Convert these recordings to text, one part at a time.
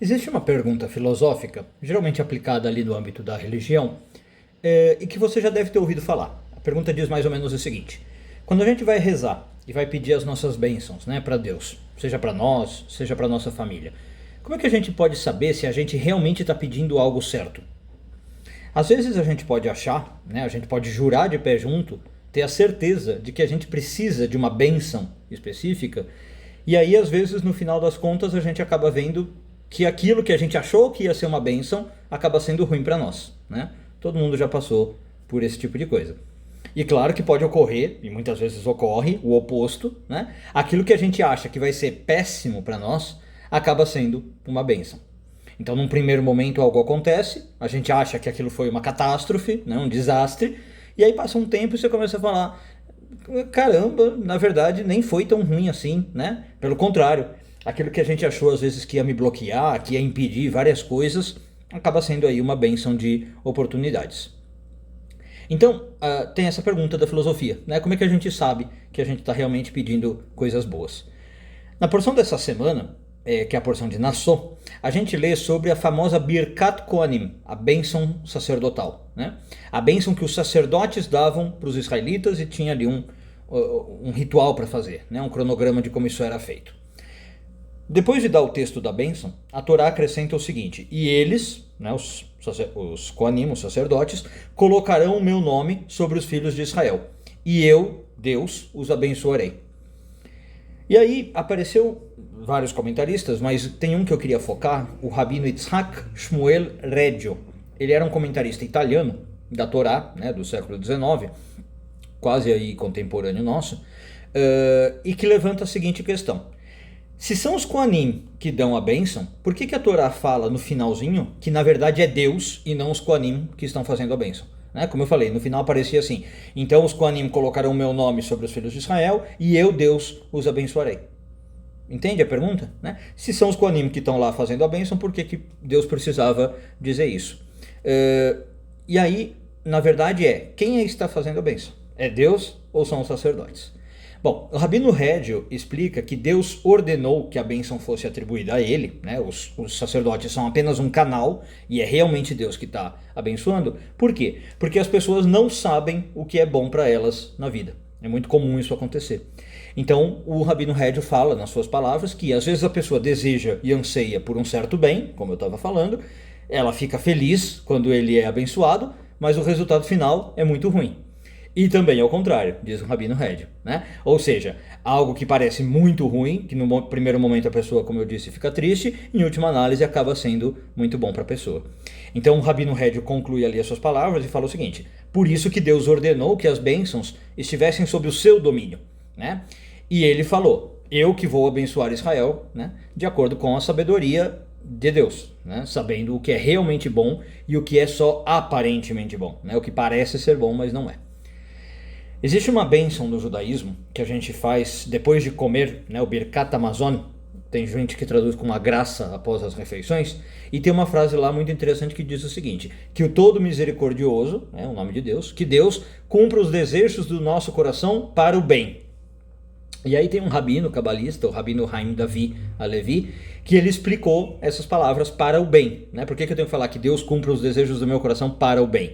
Existe uma pergunta filosófica, geralmente aplicada ali no âmbito da religião, e que você já deve ter ouvido falar. A pergunta diz mais ou menos o seguinte: quando a gente vai rezar e vai pedir as nossas bênçãos, né, para Deus, seja para nós, seja para nossa família, como é que a gente pode saber se a gente realmente está pedindo algo certo? Às vezes a gente pode achar, né, a gente pode jurar de pé junto, ter a certeza de que a gente precisa de uma bênção específica, e aí às vezes no final das contas a gente acaba vendo que aquilo que a gente achou que ia ser uma bênção acaba sendo ruim para nós, né? Todo mundo já passou por esse tipo de coisa. E claro que pode ocorrer, e muitas vezes ocorre, o oposto, né? Aquilo que a gente acha que vai ser péssimo para nós acaba sendo uma bênção. Então, num primeiro momento, algo acontece, a gente acha que aquilo foi uma catástrofe, né, um desastre, e aí passa um tempo e você começa a falar: caramba, na verdade nem foi tão ruim assim, né? Pelo contrário, aquilo que a gente achou às vezes que ia me bloquear, que ia impedir várias coisas, acaba sendo aí uma bênção de oportunidades. Então, tem essa pergunta da filosofia, né? Como é que a gente sabe que a gente está realmente pedindo coisas boas? Na porção dessa semana, que é a porção de Nassau, a gente lê sobre a famosa Birkat Kohanim, a bênção sacerdotal, né? A bênção que os sacerdotes davam para os israelitas e tinha ali um ritual para fazer, né? Um cronograma de como isso era feito. Depois de dar o texto da bênção, a Torá acrescenta o seguinte: e eles, né, os Kohanim, os sacerdotes, colocarão o meu nome sobre os filhos de Israel, e eu, Deus, os abençoarei. E aí apareceu vários comentaristas, mas tem um que eu queria focar, o rabino Yitzhak Shmuel Reggio. Ele era um comentarista italiano da Torá, né, do século XIX, quase aí contemporâneo nosso, e que levanta a seguinte questão: se são os Kohanim que dão a bênção, por que a Torá fala no finalzinho que na verdade é Deus e não os Kohanim que estão fazendo a bênção? Né? Como eu falei, no final aparecia assim: então os Kohanim colocarão o meu nome sobre os filhos de Israel e eu, Deus, os abençoarei. Entende a pergunta? Né? Se são os Kohanim que estão lá fazendo a bênção, por que Deus precisava dizer isso? E aí, na verdade quem está fazendo a bênção? É Deus ou são os sacerdotes? Bom, o rabino Reggio explica que Deus ordenou que a bênção fosse atribuída a ele, né? Os sacerdotes são apenas um canal e é realmente Deus que está abençoando. Por quê? Porque as pessoas não sabem o que é bom para elas na vida. É muito comum isso acontecer. Então, o rabino Reggio fala nas suas palavras que às vezes a pessoa deseja e anseia por um certo bem, como eu estava falando, ela fica feliz quando ele é abençoado, mas o resultado final é muito ruim. E também ao contrário, diz o rabino Reggio, né? Ou seja, algo que parece muito ruim, que no primeiro momento a pessoa, como eu disse, fica triste, em última análise acaba sendo muito bom para a pessoa. Então o rabino Reggio conclui ali as suas palavras e fala o seguinte: por isso que Deus ordenou que as bênçãos estivessem sob o seu domínio, né? E ele falou: eu que vou abençoar Israel, né? De acordo com a sabedoria de Deus, né? Sabendo o que é realmente bom e o que é só aparentemente bom, né? O que parece ser bom, mas não é. Existe uma bênção no judaísmo que a gente faz depois de comer, né, o Birkat Hamazon. Tem gente que traduz com uma graça após as refeições. E tem uma frase lá muito interessante que diz o seguinte: que o todo misericordioso, né, o nome de Deus, que Deus cumpra os desejos do nosso coração para o bem. E aí tem um rabino cabalista, o rabino Haim Davi Alevi, que ele explicou essas palavras para o bem, né? Por que eu tenho que falar que Deus cumpra os desejos do meu coração para o bem?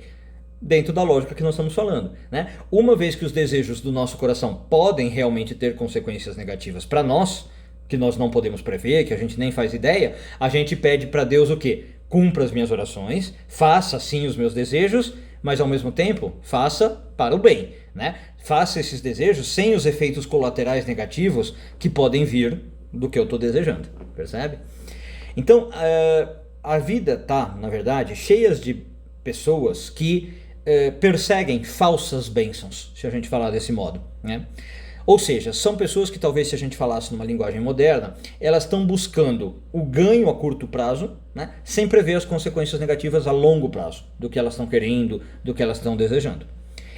Dentro da lógica que nós estamos falando, né? Uma vez que os desejos do nosso coração podem realmente ter consequências negativas para nós, que nós não podemos prever, que a gente nem faz ideia, a gente pede para Deus o quê? Cumpra as minhas orações, faça sim os meus desejos, mas ao mesmo tempo faça para o bem, né? Faça esses desejos sem os efeitos colaterais negativos que podem vir do que eu estou desejando, percebe? Então, a vida tá, na verdade, cheia de pessoas que perseguem falsas bênçãos, se a gente falar desse modo, né? Ou seja, são pessoas que talvez, se a gente falasse numa linguagem moderna, elas estão buscando o ganho a curto prazo, né, sem prever as consequências negativas a longo prazo do que elas estão querendo, do que elas estão desejando.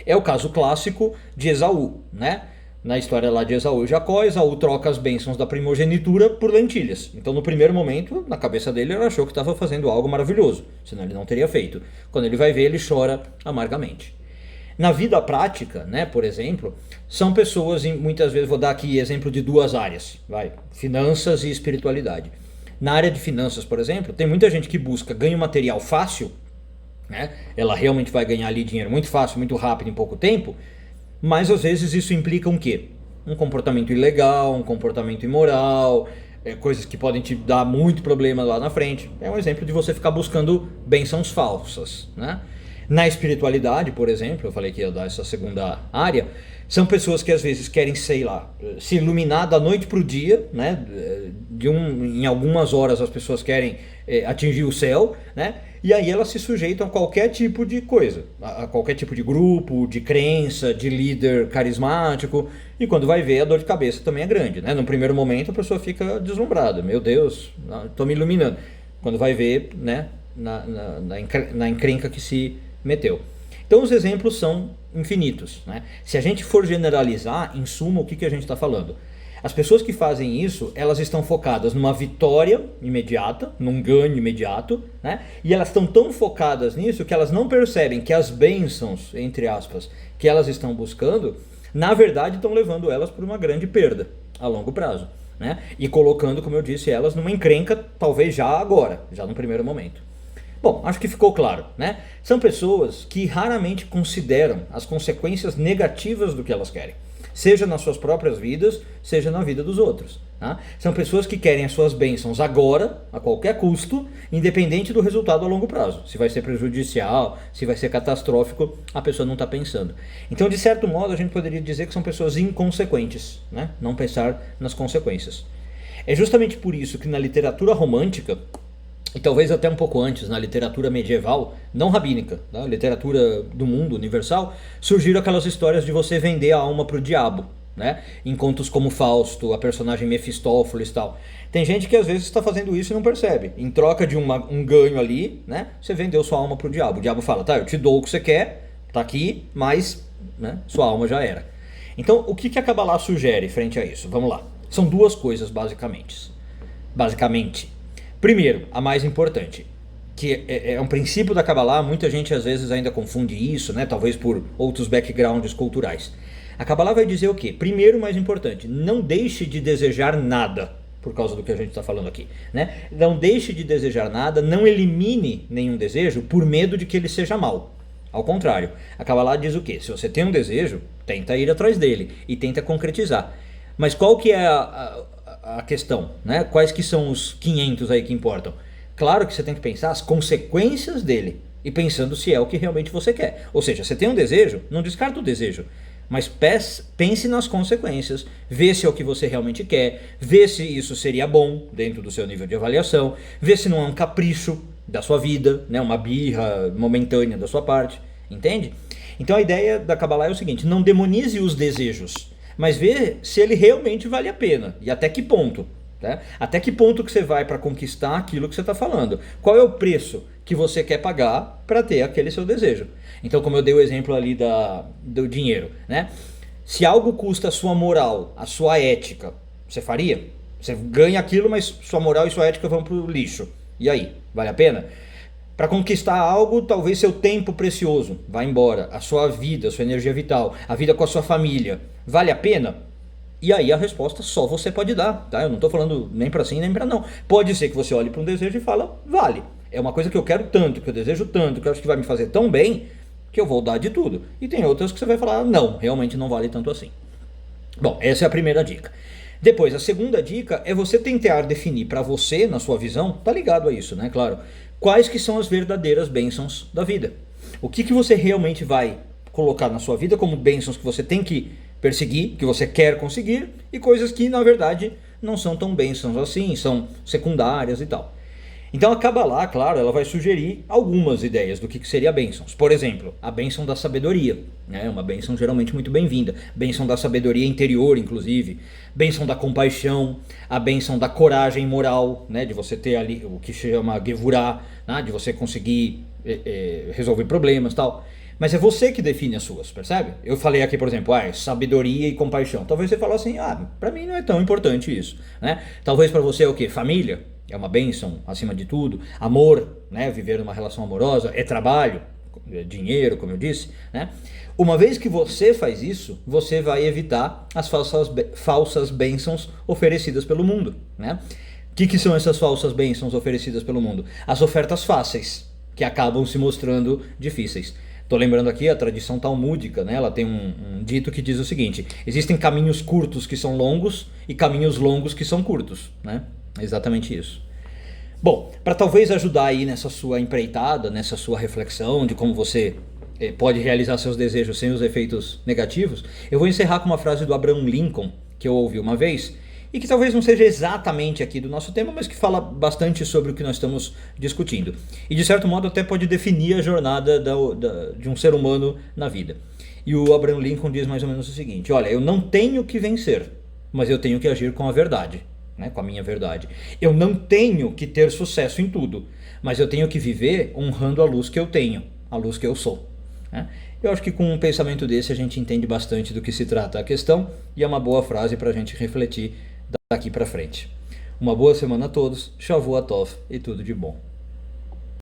É o caso clássico de Esaú, né? Na história lá de Esaú e Jacó, Esaú troca as bênçãos da primogenitura por lentilhas. Então, no primeiro momento, na cabeça dele, ele achou que estava fazendo algo maravilhoso, senão ele não teria feito. Quando ele vai ver, ele chora amargamente. Na vida prática, né, por exemplo, são pessoas, muitas vezes, vou dar aqui exemplo de duas áreas, finanças e espiritualidade. Na área de finanças, por exemplo, tem muita gente que busca ganho material fácil, né? Ela realmente vai ganhar ali dinheiro muito fácil, muito rápido, em pouco tempo, mas às vezes isso implica um quê? Um comportamento ilegal, um comportamento imoral, coisas que podem te dar muito problema lá na frente. É um exemplo de você ficar buscando bênçãos falsas, né? Na espiritualidade, por exemplo, eu falei que ia dar essa segunda área, são pessoas que às vezes querem, sei lá, se iluminar da noite para o dia, né? Em algumas horas as pessoas querem atingir o céu, né? E aí elas se sujeitam a qualquer tipo de coisa, a qualquer tipo de grupo, de crença, de líder carismático, e quando vai ver a dor de cabeça também é grande, né? No primeiro momento a pessoa fica deslumbrada, meu Deus, estou me iluminando. Quando vai ver, né, na encrenca que se meteu. Então os exemplos são infinitos, né? Se a gente for generalizar, em suma, o que a gente está falando? As pessoas que fazem isso, elas estão focadas numa vitória imediata, num ganho imediato, né? E elas estão tão focadas nisso que elas não percebem que as bênçãos, entre aspas, que elas estão buscando, na verdade estão levando elas por uma grande perda a longo prazo, né? E colocando, como eu disse, elas numa encrenca, talvez já agora, já no primeiro momento. Bom, acho que ficou claro, né? São pessoas que raramente consideram as consequências negativas do que elas querem, seja nas suas próprias vidas, seja na vida dos outros, tá? São pessoas que querem as suas bênçãos agora, a qualquer custo, independente do resultado a longo prazo. Se vai ser prejudicial, se vai ser catastrófico, a pessoa não está pensando. Então, de certo modo, a gente poderia dizer que são pessoas inconsequentes, né? Não pensar nas consequências. É justamente por isso que na literatura romântica, e talvez até um pouco antes, na literatura medieval, não rabínica, tá? Literatura do mundo universal, surgiram aquelas histórias de você vender a alma pro diabo, né? Em contos como Fausto, a personagem Mefistófeles e tal. Tem gente que às vezes está fazendo isso e não percebe. Em troca de um ganho ali, né? Você vendeu sua alma pro diabo. O diabo fala, tá, eu te dou o que você quer, tá aqui, mas, né, sua alma já era. Então, o que a Kabbalah sugere frente a isso? Vamos lá. São duas coisas, basicamente. Primeiro, a mais importante, que é um princípio da Kabbalah, muita gente às vezes ainda confunde isso, né? Talvez por outros backgrounds culturais. A Kabbalah vai dizer o quê? Primeiro, mais importante, não deixe de desejar nada, por causa do que a gente está falando aqui, né? Não deixe de desejar nada, não elimine nenhum desejo por medo de que ele seja mau. Ao contrário, a Kabbalah diz o quê? Se você tem um desejo, tenta ir atrás dele e tenta concretizar. Mas qual que é a questão, né? Quais que são os 500 aí que importam? Claro que você tem que pensar as consequências dele e pensando se é o que realmente você quer. Ou seja, você tem um desejo, não descarta o desejo, mas pense nas consequências, vê se é o que você realmente quer, vê se isso seria bom dentro do seu nível de avaliação, vê se não é um capricho da sua vida, né? Uma birra momentânea da sua parte, entende? Então a ideia da Kabbalah é o seguinte, não demonize os desejos, mas vê se ele realmente vale a pena e até que ponto. Tá? Até que ponto que você vai para conquistar aquilo que você está falando. Qual é o preço que você quer pagar para ter aquele seu desejo. Então, como eu dei o exemplo ali do dinheiro, né? Se algo custa a sua moral, a sua ética, você faria? Você ganha aquilo, mas sua moral e sua ética vão para o lixo. E aí, vale a pena? Para conquistar algo, talvez seu tempo precioso vá embora, a sua vida, a sua energia vital, a vida com a sua família, vale a pena? E aí a resposta só você pode dar, tá? Eu não estou falando nem para sim nem para não. Pode ser que você olhe para um desejo e fala, vale. É uma coisa que eu quero tanto, que eu desejo tanto, que eu acho que vai me fazer tão bem, que eu vou dar de tudo. E tem outras que você vai falar, não, realmente não vale tanto assim. Bom, essa é a primeira dica. Depois, a segunda dica é você tentar definir para você, na sua visão, tá ligado a isso, né? Claro. Quais que são as verdadeiras bênçãos da vida? O que você realmente vai colocar na sua vida como bênçãos que você tem que perseguir, que você quer conseguir, e coisas que, na verdade, não são tão bênçãos assim, são secundárias e tal. Então a Kabbalah, claro, ela vai sugerir algumas ideias do que seria bênçãos. Por exemplo, a bênção da sabedoria, né? Uma bênção geralmente muito bem-vinda. Bênção da sabedoria interior, inclusive. Bênção da compaixão, a bênção da coragem moral, né? De você ter ali o que chama Gevurah, né? De você conseguir resolver problemas e tal. Mas é você que define as suas, percebe? Eu falei aqui, por exemplo, sabedoria e compaixão. Talvez você fale assim, pra mim não é tão importante isso, né? Talvez pra você é o quê? Família? É uma bênção acima de tudo. Amor, né? Viver numa relação amorosa. É trabalho, é dinheiro, como eu disse, né? Uma vez que você faz isso, você vai evitar as falsas bênçãos oferecidas pelo mundo, né? que são essas falsas bênçãos oferecidas pelo mundo? As ofertas fáceis, que acabam se mostrando difíceis. Estou lembrando aqui a tradição talmúdica, né? Ela tem um dito que diz o seguinte: existem caminhos curtos que são longos e caminhos longos que são curtos, né? É exatamente isso. Bom, para talvez ajudar aí nessa sua empreitada, nessa sua reflexão de como você pode realizar seus desejos sem os efeitos negativos, eu vou encerrar com uma frase do Abraham Lincoln, que eu ouvi uma vez, e que talvez não seja exatamente aqui do nosso tema, mas que fala bastante sobre o que nós estamos discutindo. E de certo modo até pode definir a jornada de um ser humano na vida. E o Abraham Lincoln diz mais ou menos o seguinte: olha, eu não tenho que vencer, mas eu tenho que agir com a verdade, né, com a minha verdade. Eu não tenho que ter sucesso em tudo, mas eu tenho que viver honrando a luz que eu tenho, a luz que eu sou, né? Eu acho que com um pensamento desse a gente entende bastante do que se trata a questão, e é uma boa frase para a gente refletir daqui para frente. Uma boa semana a todos, Shavua Tov e tudo de bom.